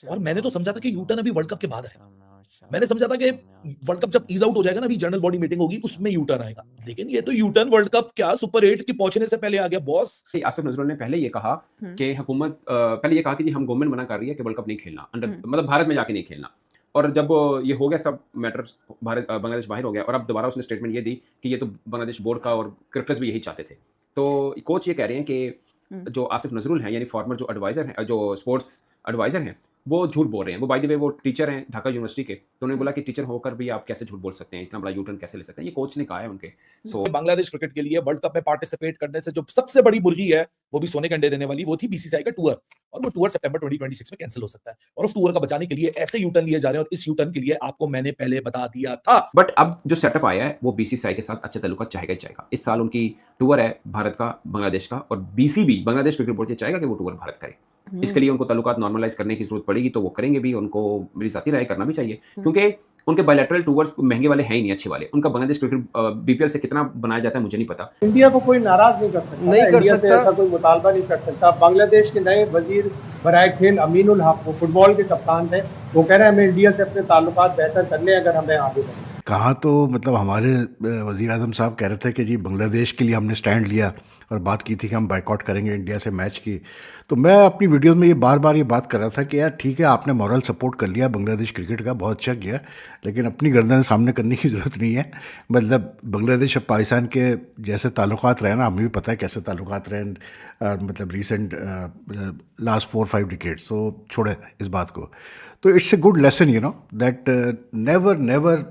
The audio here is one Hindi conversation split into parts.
और मैंने तो समझा था कि यू-टर्न अभी वर्ल्ड कप के बाद आएगा। मैंने समझा था कि वर्ल्ड कप जब ईज़ आउट हो जाएगा ना, अभी जनरल बॉडी मीटिंग होगी, उसमें यू-टर्न आएगा। लेकिन ये तो यू-टर्न वर्ल्ड कप क्या सुपर 8 के पहुँचने से पहले आ गया बॉस। आसिफ नजरुल ने पहले ये कहा कि हुकूमत पहले ये कहा कि जी हम गवर्नमेंट मना कर रही है कि वर्ल्ड कप नहीं खेलना, अंडर मतलब भारत में जाके नहीं खेलना। और जब ये हो गया सब मैटर्स, भारत बांग्लादेश बाहर हो गया, और अब दोबारा उसने स्टेटमेंट ये दी कि ये तो बांग्लादेश बोर्ड का और क्रिकेटर्स भी यही चाहते थे। तो कोच ये कह रहे हैं कि जो आसिफ नजरुल हैं, यानी फॉर्मर जो एडवाइजर हैं, जो स्पोर्ट्स एडवाइजर हैं, वो झूठ बोल रहे हैं। वो बाय द वे वो टीचर हैं ढाका यूनिवर्सिटी के, तो उन्होंने बोला कि टीचर होकर भी आप कैसे झूठ बोल सकते हैं, इतना बड़ा यूटर्न कैसे ले सकते हैं, ये कोच ने कहा है उनके। सो बांग्लादेश क्रिकेट के लिए वर्ल्ड कप में पार्टिसिपेट करने से जो सबसे बड़ी मुर्गी है, वो भी सोने के अंडे देने वाली, वो थी बीसीसीआई का टूर। और वो टूर सितंबर 2026 में कैंसिल हो सकता है, और उस टूर का बचाने के लिए ऐसे यूटर्न लिए जा रहे हैं, और इस यूटर्न के लिए आपको मैंने पहले बता दिया था। बट अब जो सेटअप आया है वो बीसीसीआई के साथ अच्छे ताल्लुकात चाहेगा ही चाहेगा। इस साल उनकी टूर है भारत का, बांग्लादेश का, और बीसीबी बांग्लादेश क्रिकेट बोर्ड ये चाहेगा कि वो टूर भारत करे। इसके लिए उनको ताल्लुकात नॉर्मलाइज करने की जरूरत पड़ेगी, तो वो करेंगे भी। उनको मेरी जाती राय करना भी चाहिए, क्योंकि उनके बायलैटरल टूर्स महंगे वाले हैं ही नहीं, अच्छे वाले। उनका बांग्लादेश क्रिकेट बीपीएल से कितना बनाया जाता है मुझे नहीं पता। इंडिया को कोई नाराज नहीं कर सकता, नहीं कर इंडिया से सकता। ऐसा कोई मुतालबा नहीं कर सकता। बांग्लादेश के नए वजीर बराए खेल अमीनुल हक, वो फुटबॉल के कप्तान थे, वो कह रहे हैं हमें इंडिया से अपने ताल्लुकात बेहतर करने, अगर हमें आगे बढ़ना। कहाँ तो मतलब हमारे वज़ीर आज़म साहब कह रहे थे कि जी बांग्लादेश के लिए हमने स्टैंड लिया और बात की थी कि हम बाइकआउट करेंगे इंडिया से मैच की। तो मैं अपनी वीडियो में ये बार बार ये बात कर रहा था कि यार ठीक है, आपने मॉरल सपोर्ट कर लिया बांग्लादेश क्रिकेट का, बहुत अच्छा किया, लेकिन अपनी गर्दन सामने करने की ज़रूरत नहीं है। मतलब बांग्लादेश और पाकिस्तान के जैसे ताल्लुकात रहे ना, हमें भी पता है कैसे ताल्लुकात रहे, मतलब रिसेंट लास्ट 4-5 डिकेड्स। तो छोड़े इस बात को। तो it's a good lesson you know that never never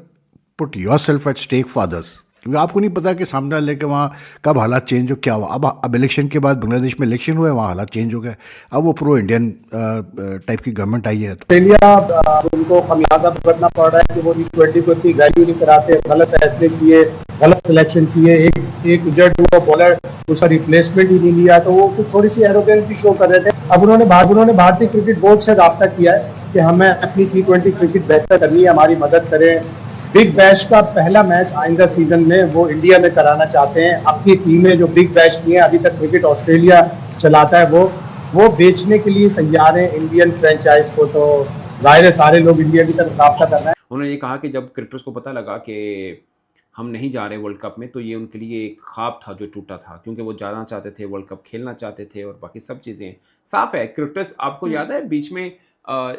put yourself at stake for others, क्योंकि आपको नहीं पता कि सामने लेके वहाँ कब हालात चेंज हो, क्या हुआ। अब इलेक्शन के बाद बांग्लादेश में इलेक्शन हुए, वहाँ हालात चेंज हो गए, अब वो प्रो इंडियन टाइप की गवर्नमेंट आई है। ऑस्ट्रेलिया उनको खमियाजा भुगतना पड़ रहा है कि वो T20 को इतनी वैल्यू नहीं कराते, गलत फैसले किए, गलत सिलेक्शन किए, एक इंजर्ड हुआ बॉलर, उसका रिप्लेसमेंट ही नहीं लिया, तो वो थोड़ी सी एरोगेंस भी शो कर रहे थे। अब उन्होंने भारतीय क्रिकेट बोर्ड से राब्ता किया है कि हमें अपनी T20 क्रिकेट बेहतर करनी है, हमारी मदद करें। बिग बैश का पहला मैच आइंदा सीजन में वो इंडिया में कराना चाहते हैं। अपनी टीमें जो बिग बैश की हैं, अभी तक क्रिकेट ऑस्ट्रेलिया चलाता है, वो बेचने के लिए तैयार है इंडियन फ्रेंचाइज को। तो जाहिर है सारे लोग इंडिया की तरफ राब्ता कर रहे हैं। उन्होंने ये कहा कि जब क्रिकेटर्स को पता लगा कि हम नहीं जा रहे वर्ल्ड कप में, तो ये उनके लिए एक ख्वाब था जो टूटा था, क्योंकि वो जाना चाहते थे, वर्ल्ड कप खेलना चाहते थे, और बाकी सब चीज़ें साफ है। क्रिकेटर्स, आपको याद है बीच में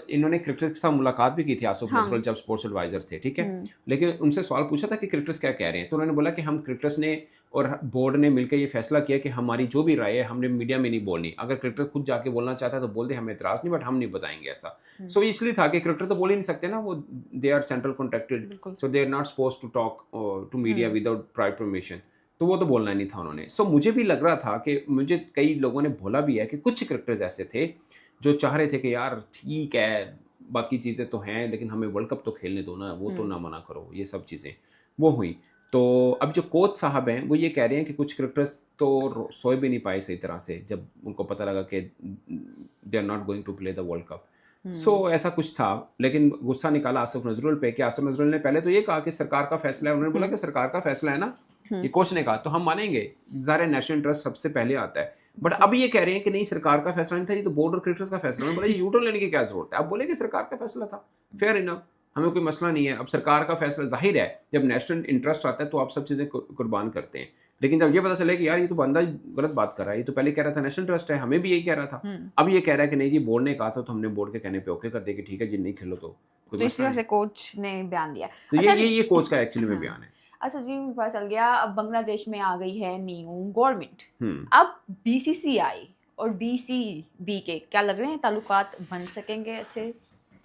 इन्होंने क्रिकेटर्स के साथ मुलाकात भी की थी, आसिफ नजरुल जब स्पोर्ट्स एडवाइजर थे, ठीक है। लेकिन उनसे सवाल पूछा था कि क्रिकेटर्स क्या कह रहे हैं, तो उन्होंने बोला कि हम क्रिकेटर्स ने और बोर्ड ने मिलकर ये फैसला किया कि हमारी जो भी राय है हमने मीडिया में नहीं बोलनी। अगर क्रिकेटर खुद जाके बोलना चाहता है तो बोल दे, हमें इतराज़ नहीं, बट हम नहीं बताएंगे ऐसा। सो इसलिए था कि क्रिकेटर तो बोल ही नहीं सकते ना, वो they are central contracted, so they are not suppose to talk to media without prior permission, तो वो तो बोलना नहीं था उन्होंने। सो मुझे भी लग रहा था कि मुझे कई लोगों ने बोला भी है कि कुछ क्रिकेटर्स ऐसे थे जो चाह रहे थे कि यार ठीक है, बाकी चीज़ें तो हैं, लेकिन हमें वर्ल्ड कप तो खेलने दो ना, वो तो ना मना करो, ये सब चीज़ें वो हुई। तो अब जो कोच साहब हैं वो ये कह रहे हैं कि कुछ क्रिकेटर्स तो सोए भी नहीं पाए सही तरह से जब उनको पता लगा कि they are not going to play the World Cup. So ऐसा कुछ था, लेकिन गुस्सा निकाला आसिफ नजरुल पे कि आसिफ नजरुल ने पहले तो ये कहा कि सरकार का फैसला है। उन्होंने बोला कि सरकार का फैसला है ना, ये कोच ने कहा, तो हम मानेंगे, ज़ाहिर है नेशनल इंटरेस्ट सबसे पहले आता है। बट अब ये कह रहे हैं कि नहीं, सरकार का फैसला नहीं था, ये तो बोर्ड और क्रिकेटर्स का फैसला। उन्होंने बोला ये यूटर्न लेने की क्या जरूरत है, अब बोले कि सरकार का फैसला था, फेयर इनफ, हमें कोई मसला नहीं है। अब सरकार का फैसला, जाहिर है जब नेशनल इंटरेस्ट आता है तो आप सब चीज़ें कुर्बान करते हैं, लेकिन जब ये पता चले कि यार ये तो बंदा गलत बात कर रहा है, ये तो पहले कह रहा था नेशनल इंटरेस्ट है, हमें भी यही कह रहा था, अब ये कह रहा है कि नहीं जी बोर्ड ने कहा था, तो हमने बोर्ड के कहने पे ओके कर दिया कि ठीक है जी, नहीं खेलो तो कोई इस तरह से कोच ने बयान दिया। तो ये कोच का एक्चुअली में बयान है। अच्छा जी, मुझे पता चल गया अब बांग्लादेश में आ गई है न्यू गवर्नमेंट। अब बीसीसीआई और बीसीबी के क्या लग रहे हैं ताल्लुकात बन सकेंगे अच्छे?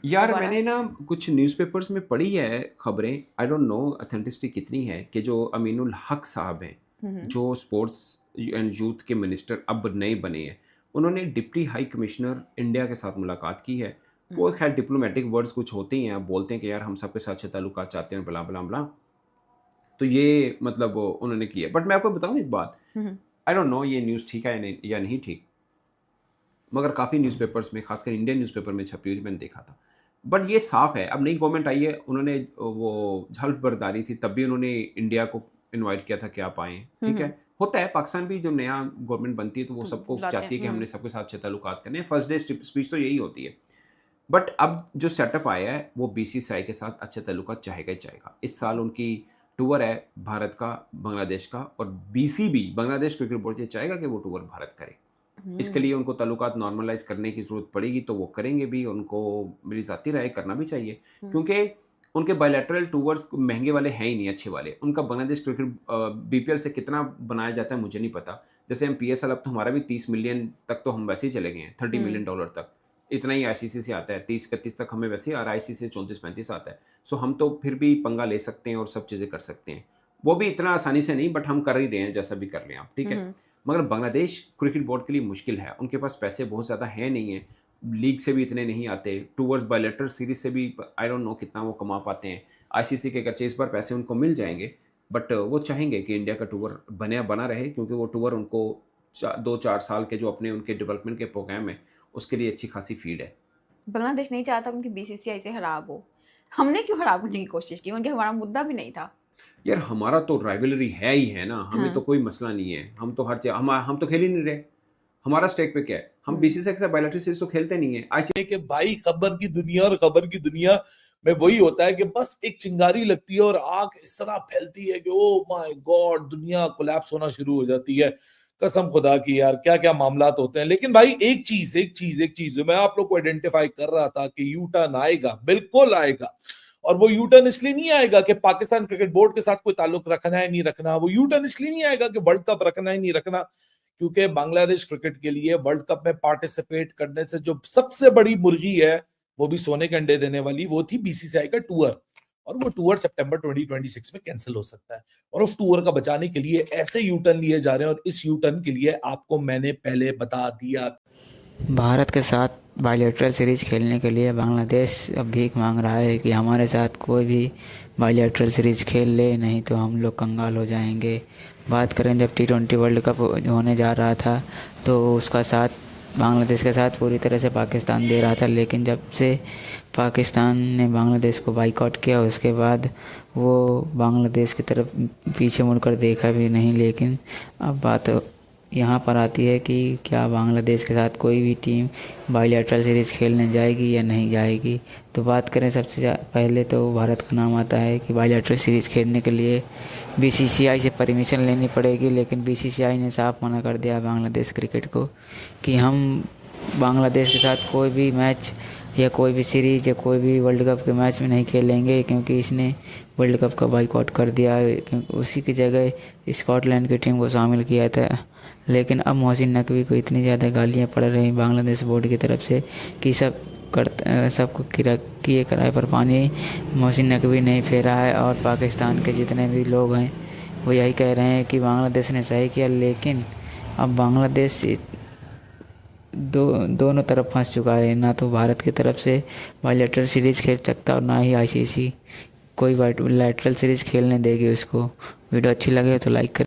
यार मैंने ना कुछ न्यूज़पेपर्स में पढ़ी है खबरें, आई डोंट नो ऑथेंटिसिटी कितनी है, कि जो अमीनुल हक साहब हैं, जो स्पोर्ट्स एंड यूथ के मिनिस्टर अब नए बने हैं, उन्होंने डिप्टी हाई कमिश्नर इंडिया के साथ मुलाकात की है। वो खैर डिप्लोमेटिक वर्ड्स कुछ होते ही हैं, आप बोलते हैं कि यार हम सबके साथ अच्छे ताल्लुकात चाहते हैं, बला बला बला, तो ये मतलब उन्होंने किया। बट मैं आपको बताऊं एक बात, आई डोंट नो ये न्यूज़ ठीक है या नहीं ठीक, मगर काफ़ी न्यूज़पेपर्स में, खासकर इंडियन न्यूज़पेपर में छपी हुई थी, मैंने देखा था। बट ये साफ है, अब नई गवर्नमेंट आई है, उन्होंने वो हल्फ बर्दारी थी, तब भी उन्होंने इंडिया को इनवाइट किया था कि आप आएँ, ठीक है। होता है, पाकिस्तान भी जब नया गवर्नमेंट बनती है तो वो सबको चाहती है कि हमने सबके साथ अच्छे ताल्लुकात करने हैं। फर्स्ट डे स्पीच तो यही होती है। बट अब जो सेटअप आया है वो बीसीसीआई के साथ अच्छे ताल्लुकात चाहेगा ही चाहेगा। इस साल उनकी टूर है भारत का, बांग्लादेश का, और बीसीबी बांग्लादेश क्रिकेट बोर्ड ये चाहेगा कि वो टूर भारत करे। इसके लिए उनको ताल्लुकात नॉर्मलाइज करने की ज़रूरत पड़ेगी तो वो करेंगे भी, उनको मेरी ज़ाती राय करना भी चाहिए, क्योंकि उनके बायलैटरल टूर्स महंगे वाले हैं ही नहीं, अच्छे वाले। उनका बांग्लादेश क्रिकेट बीपीएल से कितना बनाया जाता है मुझे नहीं पता। जैसे हम पीएसएल, अब तो हमारा भी 30 मिलियन तक तो हम वैसे ही चले गए हैं, $30 मिलियन तक, इतना ही आईसीसी से आता है, 30-31 तक हमें वैसे ही, और आईसीसी से 34-35 आता है। सो हम तो फिर भी पंगा ले सकते हैं और सब चीज़ें कर सकते हैं, वो भी इतना आसानी से नहीं, बट हम कर ही रहे हैं, जैसा भी कर लें आप, ठीक है। मगर बांग्लादेश क्रिकेट बोर्ड के लिए मुश्किल है, उनके पास पैसे बहुत ज़्यादा है नहीं है, लीग से भी इतने नहीं आते, टूवर्स बायलैटरल सीरीज से भी आई डोंट नो कितना वो कमा पाते हैं। आईसीसी के अगर इस बार पैसे उनको मिल जाएंगे, बट वो चाहेंगे कि इंडिया का टूर बना रहे, क्योंकि वो टूर उनको 2-4 साल के जो अपने उनके डेवलपमेंट के प्रोग्राम है उसके लिए अच्छी खासी फीड है। बांग्लादेश नहीं चाहता उनकी बीसीसीआई से खराब हो, हमने क्यों खराब करने की कोशिश की, उनके हमारा मुद्दा भी नहीं था यार। हमारा तो राइवलरी है ही है ना, हमें तो कोई मसला नहीं है, हम तो हर चीज हम तो खेल ही नहीं रहे, हमारा स्टेक पे क्या है, हम बीसीसीआई के साथ बायलैटरल सीरीज तो खेलते नहीं है। आज कि भाई खबर की दुनिया और खबर की दुनिया में वही होता है कि बस एक चिंगारी लगती है और आग इस तरह फैलती है कि ओ माय गॉड, दुनिया कोलैप्स होना शुरू हो जाती है। कसम खुदा की यार, क्या क्या मामलात होते हैं। लेकिन भाई एक चीज जो मैं आप लोग को आइडेंटिफाई कर रहा था कि यू टर्न आएगा, बिल्कुल आएगा। और वो यू टर्न इसलिए नहीं आएगा कि पाकिस्तान क्रिकेट बोर्ड के साथ कोई ताल्लुक रखना है नहीं रखना, वो यू टर्न इसलिए नहीं आएगा कि वर्ल्ड कप रखना है नहीं रखना, क्योंकि बांग्लादेश क्रिकेट के लिए वर्ल्ड कप में पार्टिसिपेट करने से जो सबसे बड़ी मुर्गी है, वो भी सोने के अंडे देने वाली, वो थी बीसीसीआई का टूर। और वो टूर सितंबर 2026 में कैंसिल हो सकता है। और उस टूर का बचाने के लिए ऐसे यू टर्न लिए जा रहे हैं, और इस यू टर्न के लिए आपको मैंने पहले बता दिया। भारत के साथ बायलैटरल सीरीज़ खेलने के लिए बांग्लादेश अब भीख मांग रहा है कि हमारे साथ कोई भी बायलैटरल सीरीज़ खेल ले, नहीं तो हम लोग कंगाल हो जाएंगे। बात करें जब T20 वर्ल्ड कप होने जा रहा था तो उसका साथ बांग्लादेश के साथ पूरी तरह से पाकिस्तान दे रहा था, लेकिन जब से पाकिस्तान ने बांग्लादेश को बाइकआउट किया उसके बाद वो बांग्लादेश की तरफ पीछे मुड़कर देखा भी नहीं। लेकिन अब बात यहाँ पर आती है कि क्या बांग्लादेश के साथ कोई भी टीम बायलैटरल सीरीज़ खेलने जाएगी या नहीं जाएगी। तो बात करें सबसे पहले तो भारत का नाम आता है कि बायलैटरल सीरीज़ खेलने के लिए बीसीसीआई से परमिशन लेनी पड़ेगी, लेकिन बीसीसीआई ने साफ मना कर दिया बांग्लादेश क्रिकेट को कि हम बांग्लादेश के साथ कोई भी मैच या कोई भी सीरीज़ या कोई भी वर्ल्ड कप के मैच में नहीं खेलेंगे, क्योंकि इसने वर्ल्ड कप का बाइकआउट कर दिया है। क्योंकि उसी की जगह स्कॉटलैंड की टीम को शामिल किया था। लेकिन अब मोहसिन नकवी को इतनी ज़्यादा गालियाँ पड़ रही बांग्लादेश बोर्ड की तरफ से कि सबको किए कराए पर पानी मोहसिन नकवी नहीं फेरा है। और पाकिस्तान के जितने भी लोग हैं वो यही कह रहे हैं कि बांग्लादेश ने सही किया, लेकिन अब बांग्लादेश दोनों तरफ फंस चुका है। ना तो भारत की तरफ से बायलैटरल सीरीज़ खेल सकता और ना ही आईसीसी कोई बायलैटरल सीरीज़ खेलने देगी उसको। वीडियो अच्छी लगे तो लाइक करें।